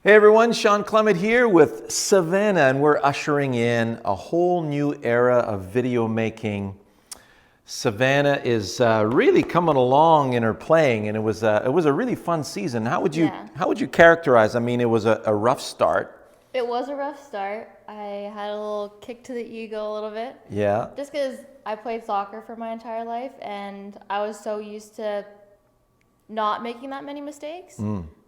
Hey everyone, Sean Clement here with Savannah, and we're ushering in a whole new era of video making. Savannah is really coming along in her playing, and it was a really fun season. How would you characterize? I mean, it was a rough start. It was a rough start. I had a little kick to the ego a little bit. Yeah. Just because I played soccer for my entire life, and I was so used to not making that many mistakes.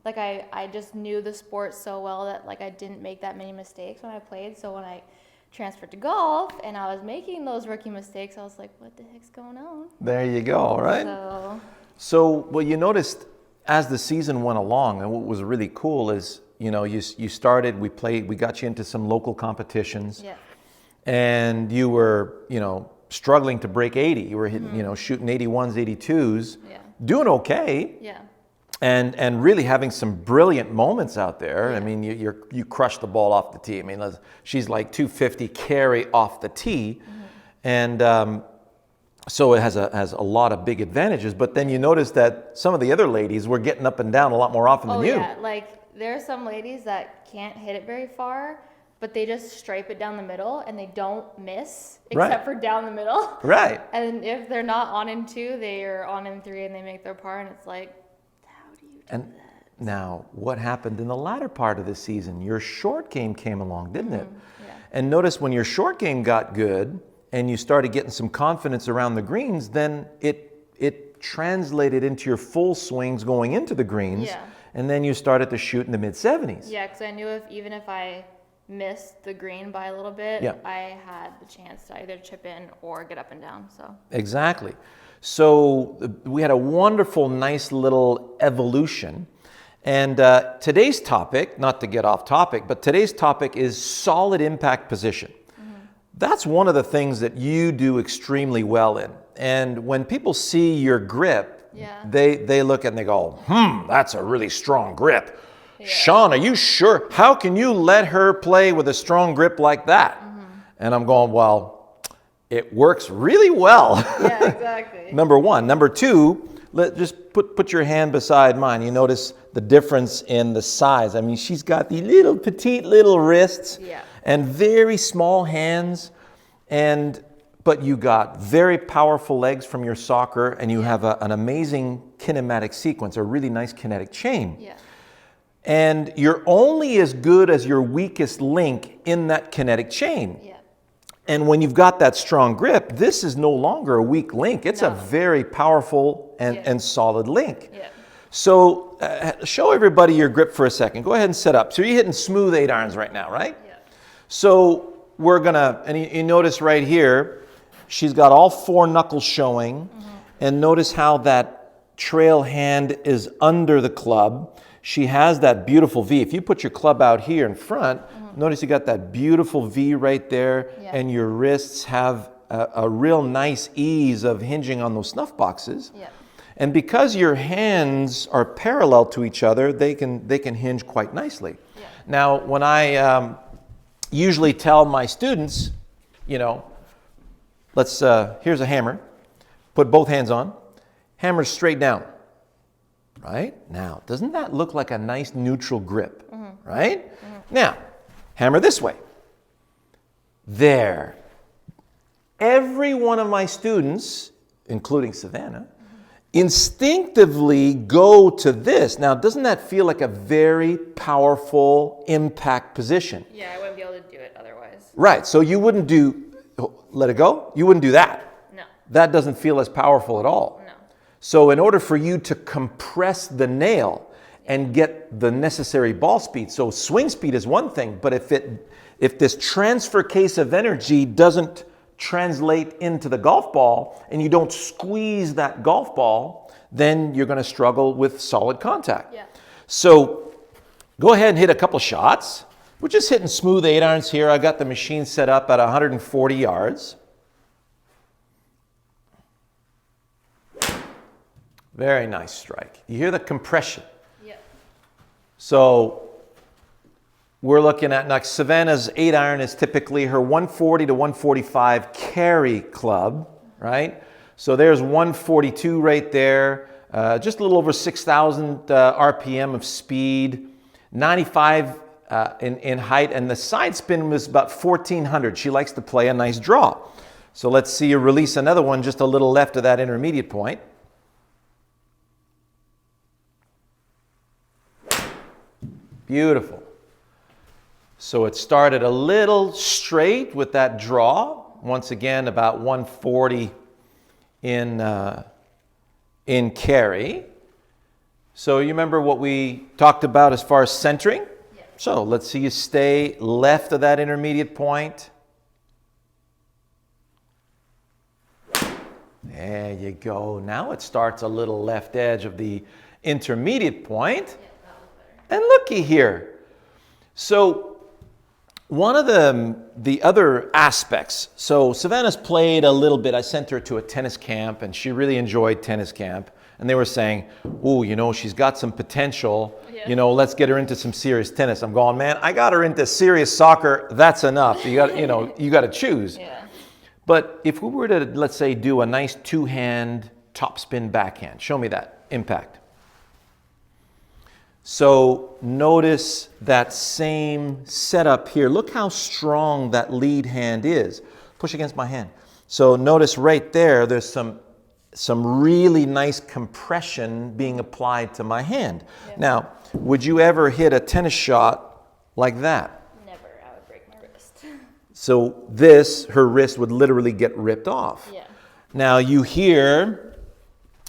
Like I just knew the sport so well that like I didn't make that many mistakes when I played. So when I transferred to golf and I was making those rookie mistakes, I was like, what the heck's going on? There you go, right? So what you noticed as the season went along, and what was really cool is, you started, we got you into some local competitions. Yeah. And you were, struggling to break 80. You were hitting, shooting 81s, 82s. Yeah. Doing okay. Yeah. And really having some brilliant moments out there. Yeah. I mean, you crushed the ball off the tee. I mean, she's like 250 carry off the tee, and so it has a lot of big advantages. But then you notice that some of the other ladies were getting up and down a lot more often than you. Oh yeah, like there are some ladies that can't hit it very far, but they just stripe it down the middle and they don't miss except for down the middle. Right. And if they're not on in 2, they are on in 3 and they make their par, and it's like, and now, what happened in the latter part of the season? Your short game came along, didn't it? Yeah. And notice when your short game got good and you started getting some confidence around the greens, then it translated into your full swings going into the greens. Yeah. And then you started to shoot in the mid-70s. Yeah, because I knew even if I missed the green by a little bit, I had the chance to either chip in or get up and down. So Exactly. So we had a wonderful, nice little evolution. And today's topic, not to get off topic, but today's topic is solid impact position. That's one of the things that you do extremely well in. And when people see your grip, they look and they go, that's a really strong grip. Yeah. Sean, are you sure? How can you let her play with a strong grip like that? And I'm going, well, it works really well. Yeah, exactly. Number one. Number two, just put your hand beside mine. You notice the difference in the size. I mean, she's got the little petite little wrists and very small hands, but you got very powerful legs from your soccer, and you have an amazing kinematic sequence, a really nice kinetic chain. Yeah. And you're only as good as your weakest link in that kinetic chain. Yeah. And when you've got that strong grip, this is no longer a weak link. It's a very powerful and solid link. Yeah. So show everybody your grip for a second. Go ahead and set up. So you're hitting smooth 8 irons right now, right? Yeah. So we're gonna, and you notice right here, she's got all 4 knuckles showing. And notice how that trail hand is under the club. She has that beautiful V. If you put your club out here in front, notice you got that beautiful V right there, and your wrists have a real nice ease of hinging on those snuff boxes. Yeah. And because your hands are parallel to each other, they can hinge quite nicely. Yeah. Now, when I usually tell my students, here's a hammer, put both hands on, hammer straight down. Right? Now, doesn't that look like a nice neutral grip? Right? Now, hammer this way. There. Every one of my students, including Savannah, instinctively go to this. Now, doesn't that feel like a very powerful impact position? Yeah, I wouldn't be able to do it otherwise. Right. So you wouldn't let it go? You wouldn't do that. No. That doesn't feel as powerful at all. No. So in order for you to compress the nail and get the necessary ball speed, so swing speed is one thing, but if this transfer case of energy doesn't translate into the golf ball and you don't squeeze that golf ball, then you're going to struggle with solid contact. Yeah. So go ahead and hit a couple shots. We're just hitting smooth 8 irons here. I got the machine set up at 140 yards. Very nice strike. You hear the compression. Yeah. So we're looking at, like, Savannah's 8 iron is typically her 140 to 145 carry club, right? So there's 142 right there, just a little over 6,000 RPM of speed. 95 in height, and the side spin was about 1400. She likes to play a nice draw. So let's see you release another one just a little left of that intermediate point. Beautiful. So it started a little straight with that draw. Once again, about 140 in carry. So you remember what we talked about as far as centering? Yeah. So let's see you stay left of that intermediate point. There you go. Now it starts a little left edge of the intermediate point. Yeah, that was better. And looky here. So one of the other aspects, so Savannah's played a little bit. I sent her to a tennis camp, and she really enjoyed tennis camp. And they were saying, oh, you know, she's got some potential. Yeah. You know, let's get her into some serious tennis. I'm going, man, I got her into serious soccer. That's enough. You got, you know, you got to choose. Yeah. But if we were to, let's say, do a nice two-hand topspin backhand, show me that impact. So notice that same setup here. Look how strong that lead hand is. Push against my hand. So notice right there, there's some really nice compression being applied to my hand. Yeah. Now, would you ever hit a tennis shot like that? Never. I would break my wrist. So this, her wrist would literally get ripped off. Yeah. Now you hear,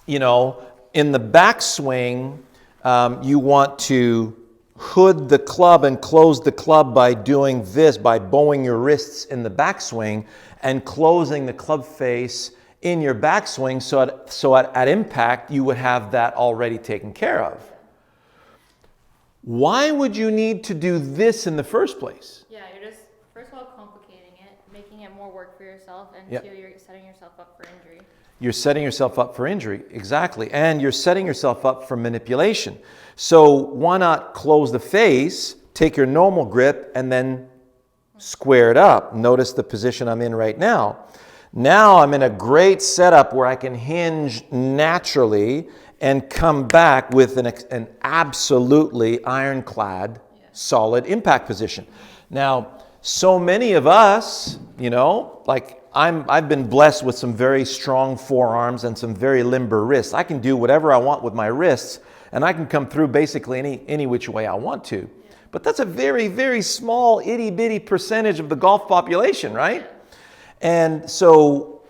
you know, in the backswing, you want to hood the club and close the club by doing this, by bowing your wrists in the backswing and closing the club face in your backswing, so at impact you would have that already taken care of. Why would you need to do this in the first place? Yeah, you're just, first of all, complicating it, making it more work for yourself, and yep. two, you're setting yourself up for injury. You're setting yourself up for injury, exactly. And you're setting yourself up for manipulation. So why not close the face, take your normal grip, and then square it up? Notice the position I'm in right now. Now I'm in a great setup where I can hinge naturally and come back with an absolutely ironclad, solid impact position. Now, so many of us, you know, like I've been blessed with some very strong forearms and some very limber wrists. I can do whatever I want with my wrists, and I can come through basically any which way I want to. But that's a very, very small, itty-bitty percentage of the golf population, right? And so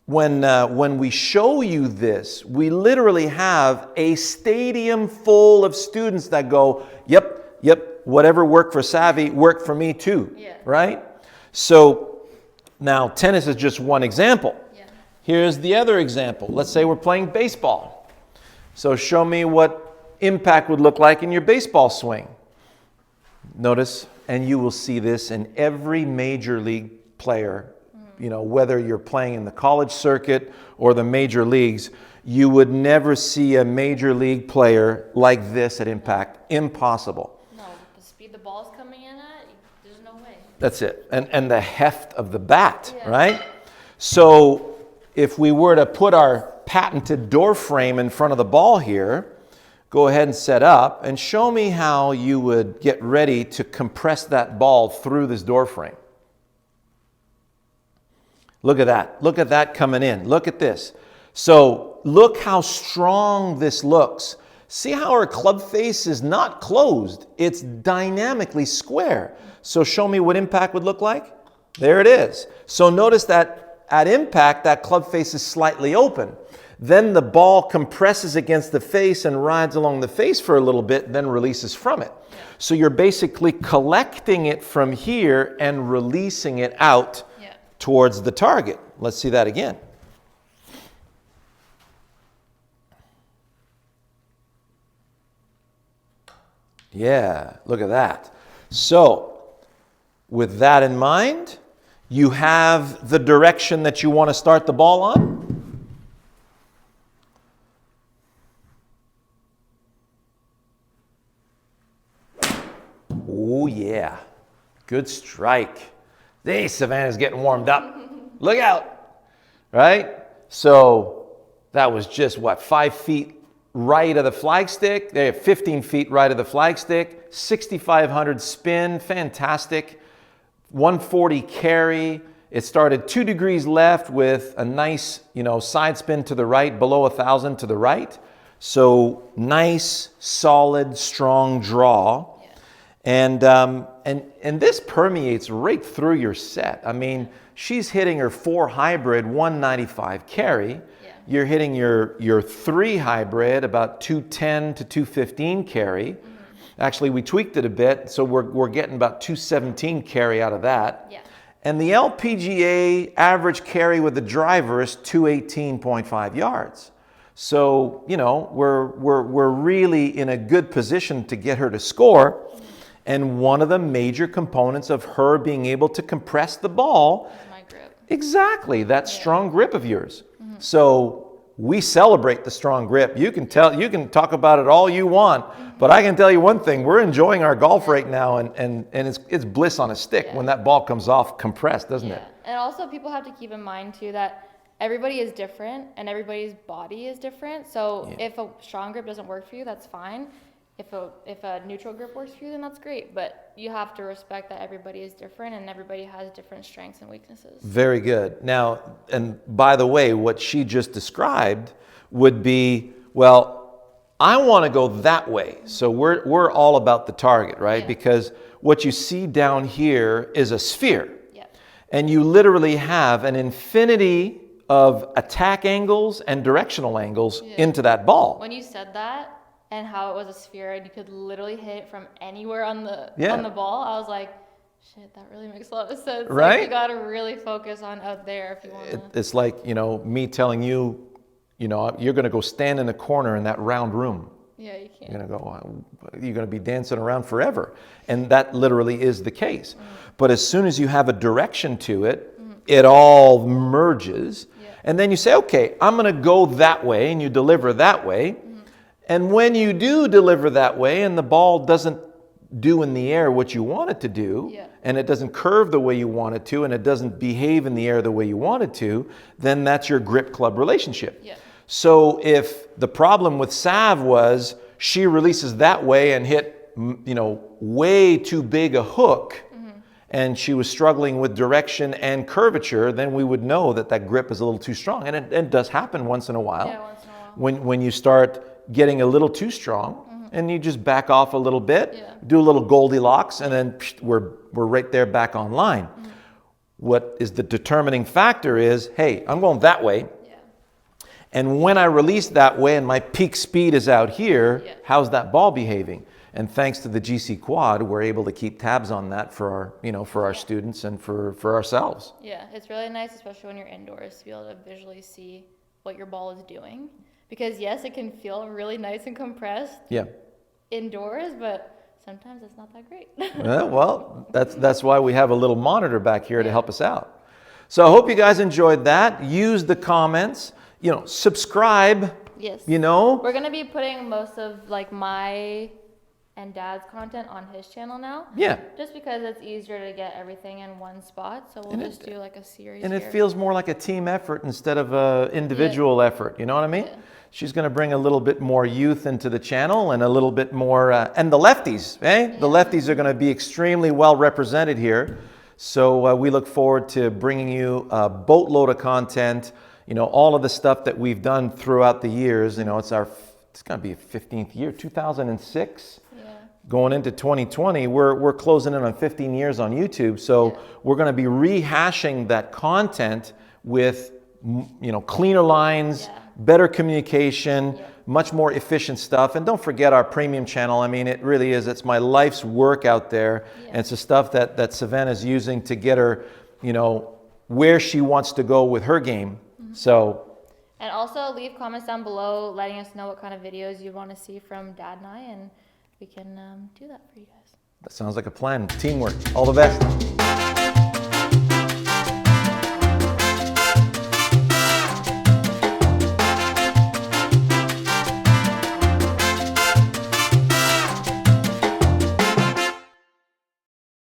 when we show you this, we literally have a stadium full of students that go, yep, whatever worked for Savvy worked for me too, right? So now tennis is just one example. Yeah. Here's the other example. Let's say we're playing baseball. So show me what impact would look like in your baseball swing. Notice, and you will see this in every major league player. You know, whether you're playing in the college circuit or the major leagues, you would never see a major league player like this at impact. Impossible. No, the speed the ball's coming in at, there's no way. That's it. And the heft of the bat, right? So if we were to put our patented door frame in front of the ball here, go ahead and set up and show me how you would get ready to compress that ball through this door frame. Look at that. Look at that coming in. Look at this. So look how strong this looks. See how our club face is not closed. It's dynamically square. So show me what impact would look like. There it is. So notice that at impact, that club face is slightly open. Then the ball compresses against the face and rides along the face for a little bit, then releases from it. So you're basically collecting it from here and releasing it out towards the target. Let's see that again. Yeah, look at that. So, with that in mind, you have the direction that you want to start the ball on. Oh yeah, good strike. Hey, Savannah's getting warmed up. Look out, right? So that was just, what, 5 feet right of the flagstick. They have 15 feet right of the flagstick, 6,500 spin, fantastic, 140 carry. It started 2 degrees left with a nice, side spin to the right, below 1,000 to the right. So nice, solid, strong draw. Yeah. And this permeates right through your set. I mean, she's hitting her 4 hybrid, 195 carry. Yeah. You're hitting your 3 hybrid, about 210 to 215 carry. Mm-hmm. Actually, we tweaked it a bit, so we're getting about 217 carry out of that. Yeah. And the LPGA average carry with the driver is 218.5 yards. So, we're really in a good position to get her to score. Mm-hmm. And one of the major components of her being able to compress the ball is my grip. Exactly, that strong grip of yours. Mm-hmm. So we celebrate the strong grip. You can talk about it all you want, but I can tell you one thing: we're enjoying our golf right now, and it's bliss on a stick when that ball comes off compressed, doesn't it? And also, people have to keep in mind too that everybody is different and everybody's body is different. So if a strong grip doesn't work for you, that's fine. If a neutral grip works for you, then that's great. But you have to respect that everybody is different and everybody has different strengths and weaknesses. Very good. Now, and by the way, what she just described would be, well, I want to go that way. So we're all about the target, right? Yeah. Because what you see down here is a sphere. Yeah. And you literally have an infinity of attack angles and directional angles into that ball. When you said that, and how it was a sphere and you could literally hit it from anywhere on the ball, I was like, shit, that really makes a lot of sense. Right? Like, you got to really focus on out there if you want to. It's like, me telling you, you're going to go stand in a corner in that round room. Yeah, you can't. You're going to be dancing around forever. And that literally is the case. Mm-hmm. But as soon as you have a direction to it, it all merges. Yeah. And then you say, okay, I'm going to go that way, and you deliver that way. And when you do deliver that way and the ball doesn't do in the air what you want it to do, and it doesn't curve the way you want it to, and it doesn't behave in the air the way you want it to, then that's your grip-club relationship. Yeah. So if the problem with Sav was she releases that way and hit, way too big a hook, and she was struggling with direction and curvature, then we would know that grip is a little too strong. And it does happen once in a while. Yeah, once in a while. When you start getting a little too strong, and you just back off a little bit, do a little Goldilocks, and then we're right there back online. What is the determining factor is, hey, I'm going that way, and when I release that way and my peak speed is out here, how's that ball behaving? And thanks to the GC Quad, we're able to keep tabs on that for our students and for ourselves. Yeah, it's really nice, especially when you're indoors, to be able to visually see what your ball is doing. Because yes, it can feel really nice and compressed indoors, but sometimes it's not that great. Well, that's why we have a little monitor back here to help us out. So I hope you guys enjoyed that. Use the comments, subscribe. Yes. We're going to be putting most of my and Dad's content on his channel now. Yeah. Just because it's easier to get everything in one spot. So we'll just do a series. And it feels more like a team effort instead of an individual effort. You know what I mean? Yeah. She's going to bring a little bit more youth into the channel and a little bit more, and the lefties, The lefties are going to be extremely well represented here. So we look forward to bringing you a boatload of content, all of the stuff that we've done throughout the years. It's going to be a 15th year, 2006. Going into 2020, we're closing in on 15 years on YouTube. So we're going to be rehashing that content with, cleaner lines, better communication, much more efficient stuff. And don't forget our premium channel. I mean, it really is. It's my life's work out there. And it's the stuff that Savannah's using to get her, where she wants to go with her game. So. And also leave comments down below letting us know what kind of videos you want to see from Dad and I, and we can do that for you guys. That sounds like a plan. Teamwork. All the best.